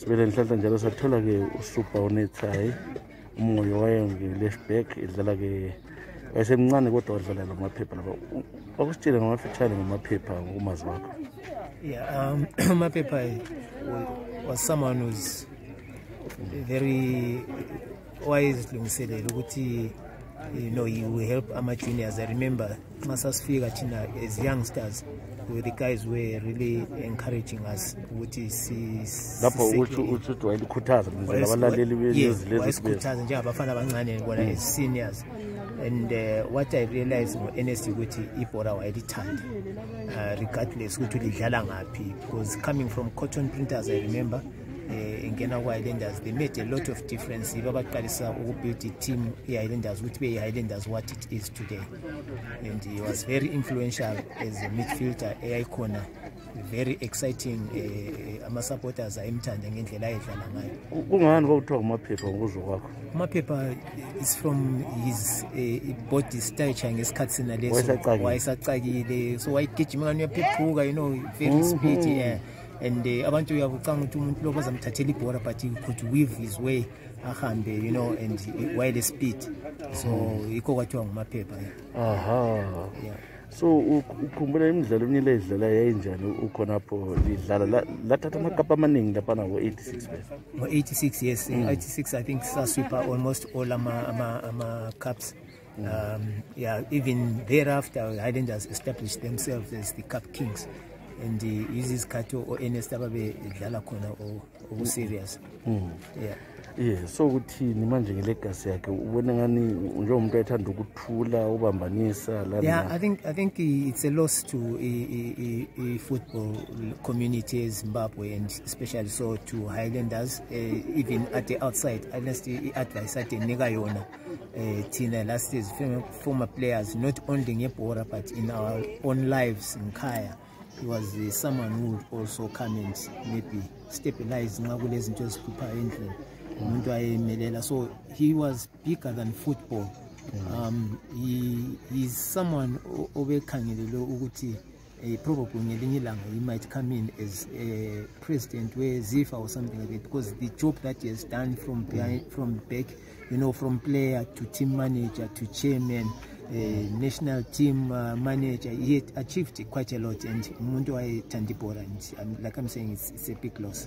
sibele nhlanhla njalo sathola ke uSuper uNethayi umoya wayo nge-left back idlala ke wayesemncane kodwa wadlala lamaphepha lapha. Akusitshele ngamafitshane ngamaphepha ngokumazi wakho. Yeah, Mapepa was someone who's very wise, you know, he will help our juniors. I remember Masas Figa China as youngsters, where the guys were really encouraging us. Seniors. And what I realized was NSC Ipora regardless because coming from cotton printers, I remember in Ghana Islanders, they made a lot of difference. Built the team Islanders, which way Islanders what it is today. And he was very influential as a midfielder, AI corner. Very exciting. My supporters are imtanding Mapepa is from his body stature and his cuts in the so I catch him on your people, you know, very speedy. And abantu yavucanga ukuthi umuntu lo bazamthathela ibhola but he could weave his way ahambe, you know, and while the speed, so ikho kwathiwa ngumaphepha. Yeah. So ukhumbula imidlalo emnyele idlala yayinjani ukhonapho lidlala lathatha amakapa amaningi lapha na 86 86, yes. 86 I think sasweeper almost all ama cups. Yeah, even thereafter Highlanders established themselves as the Cup Kings. And uses Kato or Ernest Ababe Dala Kona or serious. Yeah. Yeah, so uthi nimanje ngelegacy yakhe ubona ngani njengomuntu ethanda ukuthula ubambanisa la. Yeah, I think it's a loss to a football community in Zimbabwe, and especially so to Highlanders, even at the outside. Unless the advice at the Negayona Tina last year's former players, not only in Epora but in our own lives in Kaya. He was someone who would also come and maybe stabilize so he was bigger than football. He's someone probably he might come in as a president where Zifa or something like that, because the job that he has done from behind, from back, you know, from player to team manager to chairman, national team manager, he had achieved quite a lot, and Mundo Tandipora, and like I'm saying, it's a big loss.